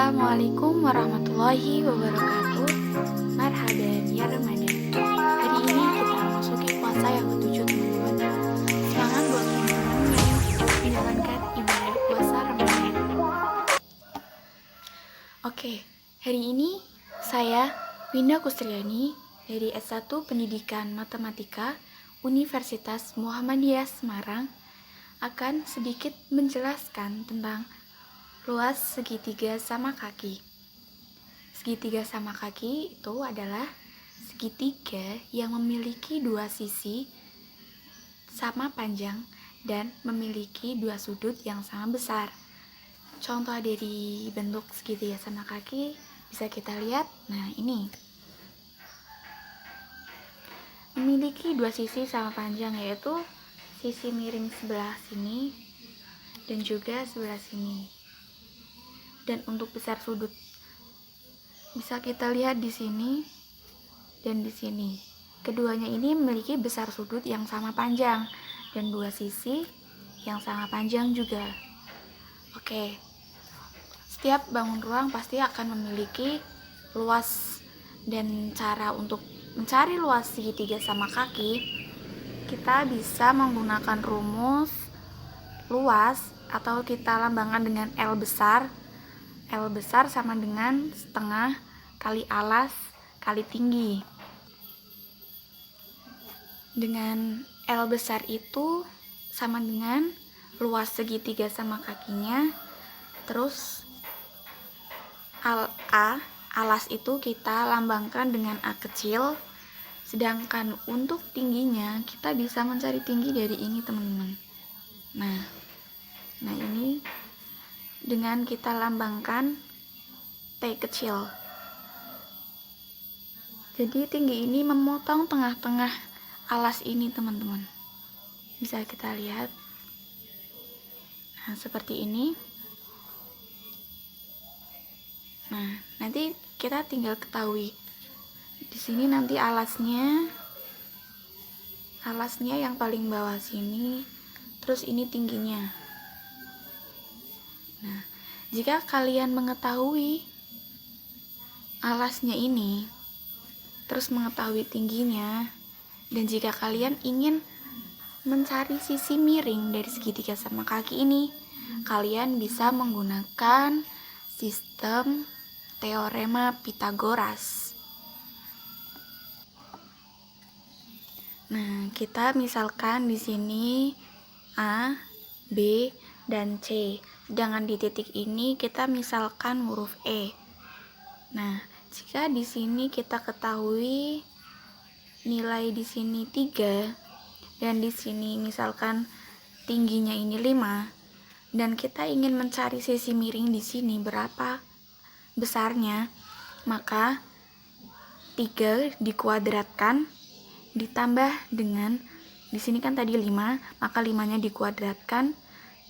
Assalamualaikum warahmatullahi wabarakatuh. Marhaban ya Ramadan. Hari ini kita memasuki puasa yang ketujuh, teman-teman. Semangat buat teman-teman yang menjalankan ibadah puasa Ramadan. Oke, hari ini saya Winda Kustriani dari S1 Pendidikan Matematika Universitas Muhammadiyah Semarang akan sedikit menjelaskan tentang luas segitiga sama kaki. Segitiga sama kaki itu adalah segitiga yang memiliki dua sisi sama panjang dan memiliki dua sudut yang sama besar. Contoh dari bentuk segitiga sama kaki bisa kita lihat. Nah, ini memiliki dua sisi sama panjang, yaitu sisi miring sebelah sini dan juga sebelah sini. Dan untuk besar sudut bisa kita lihat di sini dan di sini. Keduanya ini memiliki besar sudut yang sama panjang dan dua sisi yang sama panjang juga. Oke. Setiap bangun ruang pasti akan memiliki luas, dan cara untuk mencari luas segitiga sama kaki kita bisa menggunakan rumus luas atau kita lambangkan dengan L besar. L besar sama dengan setengah kali alas kali tinggi. Dengan L besar itu sama dengan luas segitiga sama kakinya. Terus alas itu kita lambangkan dengan A kecil. Sedangkan untuk tingginya kita bisa mencari tinggi dari ini, teman-teman. Nah ini dengan kita lambangkan T kecil. Jadi tinggi ini memotong tengah-tengah alas ini, teman-teman. Bisa kita lihat. Nah, seperti ini. Nah, nanti kita tinggal ketahui. Di sini nanti alasnya yang paling bawah sini, terus ini tingginya. Nah, jika kalian mengetahui alasnya ini, terus mengetahui tingginya, dan jika kalian ingin mencari sisi miring dari segitiga sama kaki ini, kalian bisa menggunakan sistem teorema Pythagoras. Nah, kita misalkan di sini A, B, dan C. Sedangkan di titik ini kita misalkan huruf E. Nah, jika di sini kita ketahui nilai di sini 3 dan di sini misalkan tingginya ini 5 dan kita ingin mencari sisi miring di sini berapa besarnya, maka 3 dikuadratkan ditambah dengan di sini kan tadi 5, maka 5-nya dikuadratkan,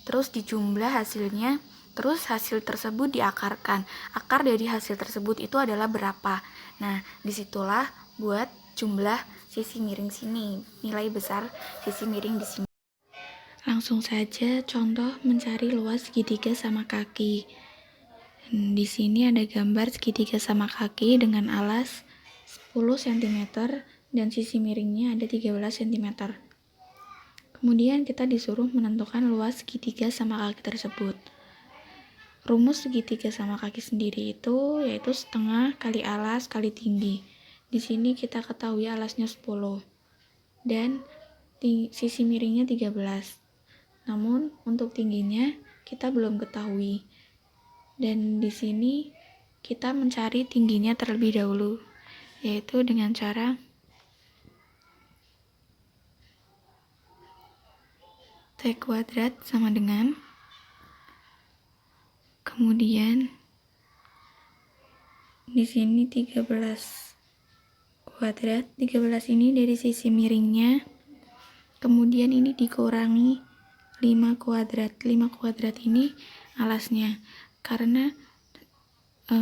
terus dijumlah hasilnya, terus hasil tersebut diakarkan. Akar dari hasil tersebut itu adalah berapa. Nah, disitulah buat jumlah sisi miring sini, nilai besar sisi miring di sini. Langsung saja contoh mencari luas segitiga sama kaki. Di sini ada gambar segitiga sama kaki dengan alas 10 cm dan sisi miringnya ada 13 cm. Kemudian kita disuruh menentukan luas segitiga sama kaki tersebut. Rumus segitiga sama kaki sendiri itu yaitu setengah kali alas kali tinggi. Di sini kita ketahui alasnya 10 dan sisi miringnya 13. Namun untuk tingginya kita belum ketahui. Dan di sini kita mencari tingginya terlebih dahulu, yaitu dengan cara T kuadrat sama dengan, kemudian di sini 13 kuadrat, 13 ini dari sisi miringnya, kemudian ini dikurangi 5 kuadrat. 5 kuadrat ini alasnya, karena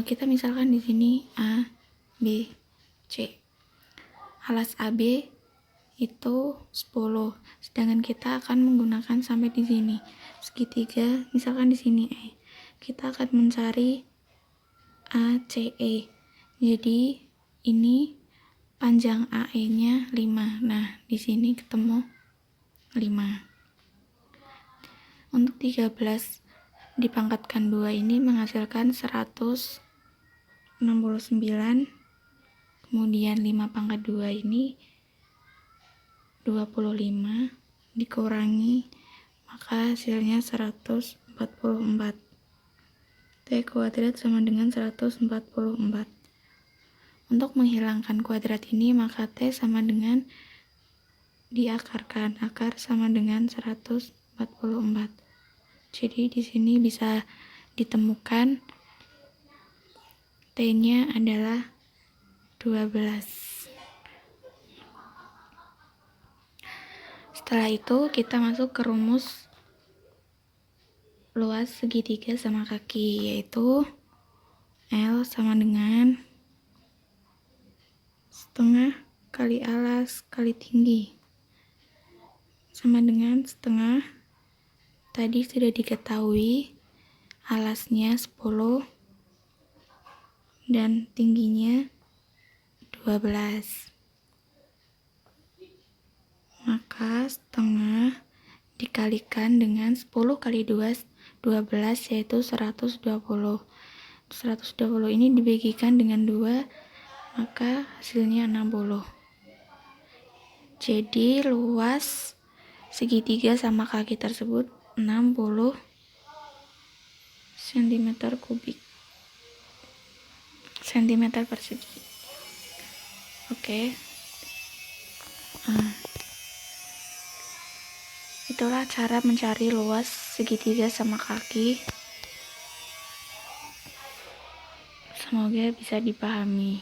kita misalkan di sini A, B, C. Alas AB itu 10, sedangkan kita akan menggunakan sampai di sini segitiga, misalkan di sini E. Kita akan mencari ACE. Jadi ini panjang AE-nya 5. Nah, di sini ketemu 5. Untuk 13 dipangkatkan 2 ini menghasilkan 169. Kemudian 5 pangkat 2 ini 25 dikurangi, maka hasilnya 144. T kuadrat sama dengan 144. Untuk menghilangkan kuadrat ini, maka T sama dengan diakarkan. Akar sama dengan 144. Jadi di sini bisa ditemukan T-nya adalah 12. Setelah itu kita masuk ke rumus luas segitiga sama kaki, yaitu L sama dengan setengah kali alas kali tinggi sama dengan setengah. Tadi sudah diketahui alasnya 10 dan tingginya 12. Maka setengah dikalikan dengan 10 kali 2, 12, yaitu 120. 120 ini dibagikan dengan 2, maka hasilnya 60. Jadi luas segitiga sama kaki tersebut 60 cm kubik. Cm persegi. Oke. Itulah cara mencari luas segitiga sama kaki. Semoga bisa dipahami.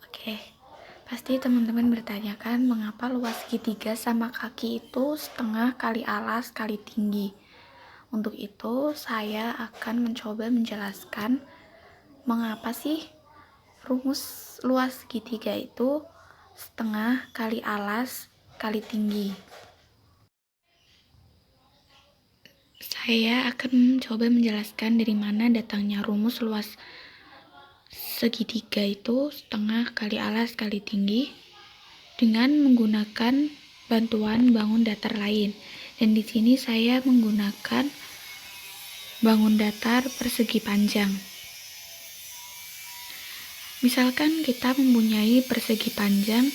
Oke, pasti teman-teman bertanyakan mengapa luas segitiga sama kaki itu setengah kali alas kali tinggi. Untuk itu, saya akan mencoba menjelaskan mengapa sih rumus luas segitiga itu setengah kali alas kali tinggi. Saya akan mencoba menjelaskan dari mana datangnya rumus luas segitiga itu setengah kali alas kali tinggi dengan menggunakan bantuan bangun datar lain. Dan di sini saya menggunakan bangun datar persegi panjang. Misalkan kita mempunyai persegi panjang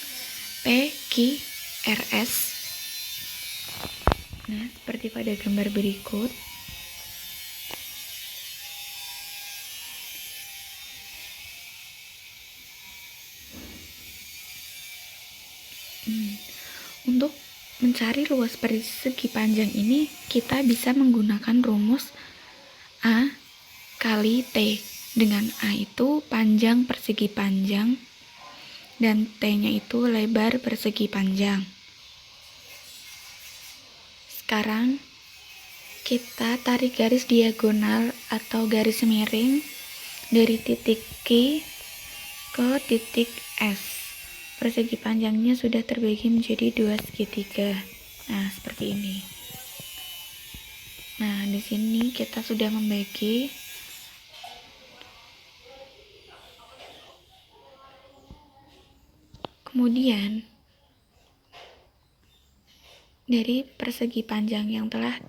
PQRS. Nah, seperti pada gambar berikut. Untuk mencari luas persegi panjang ini, kita bisa menggunakan rumus A kali T, dengan A itu panjang persegi panjang dan T-nya itu lebar persegi panjang. Sekarang kita tarik garis diagonal atau garis miring dari titik Q ke titik S. Persegi panjangnya sudah terbagi menjadi 2 segitiga. Nah, seperti ini. Nah, di sini kita sudah membagi. Kemudian, dari persegi panjang yang telah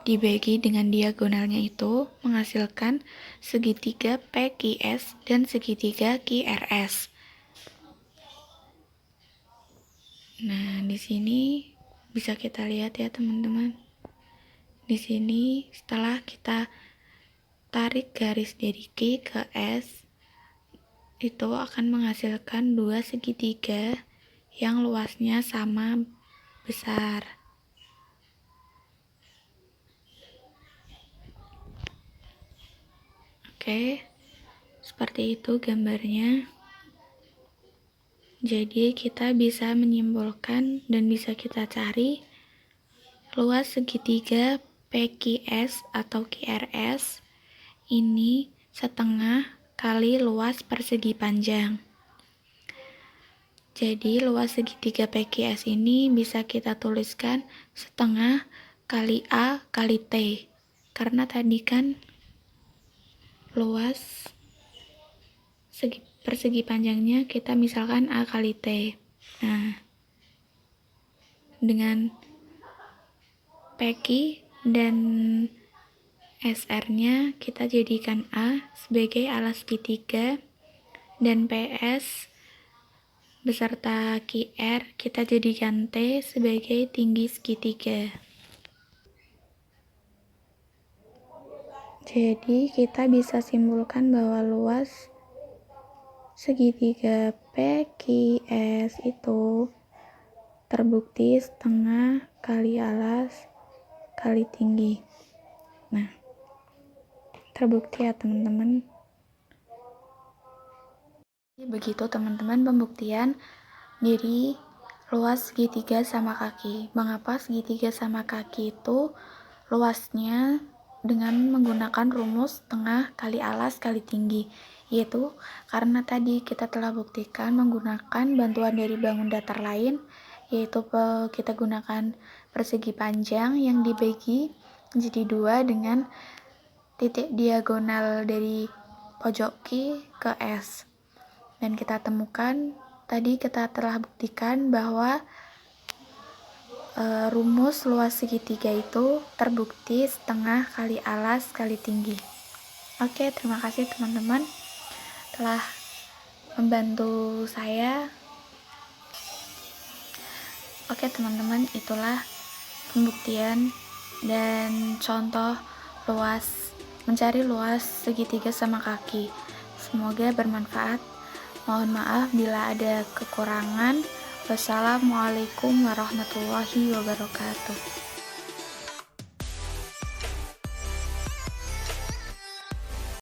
dibagi dengan diagonalnya itu menghasilkan segitiga PQS dan segitiga QRS. Nah, di sini bisa kita lihat ya teman-teman. Di sini setelah kita tarik garis dari Q ke S, itu akan menghasilkan 2 segitiga yang luasnya sama besar. Oke, seperti itu gambarnya. Jadi kita bisa menyimpulkan dan bisa kita cari luas segitiga PQS atau QRS ini setengah kali luas persegi panjang. Jadi luas segitiga PQS ini bisa kita tuliskan setengah kali A kali T. Karena tadi kan luas persegi panjangnya kita misalkan A kali T. Nah, dengan PQ dan SR-nya kita jadikan A sebagai alas segitiga dan PS beserta QR kita jadikan T sebagai tinggi segitiga. Jadi kita bisa simpulkan bahwa luas segitiga PQS itu terbukti setengah kali alas kali tinggi. Nah, terbukti ya teman-teman. Begitu teman-teman pembuktian dari luas segitiga sama kaki. Mengapa segitiga sama kaki itu luasnya dengan menggunakan rumus setengah kali alas kali tinggi, yaitu karena tadi kita telah buktikan menggunakan bantuan dari bangun datar lain, yaitu kita gunakan persegi panjang yang dibagi menjadi dua dengan titik diagonal dari pojok Q ke S. Dan kita temukan, tadi kita telah buktikan bahwa rumus luas segitiga itu terbukti setengah kali alas kali tinggi. Oke, terima kasih teman-teman telah membantu saya. Oke teman-teman, itulah pembuktian dan contoh mencari luas segitiga sama kaki. Semoga bermanfaat. Mohon maaf bila ada kekurangan. Wassalamualaikum warahmatullahi wabarakatuh.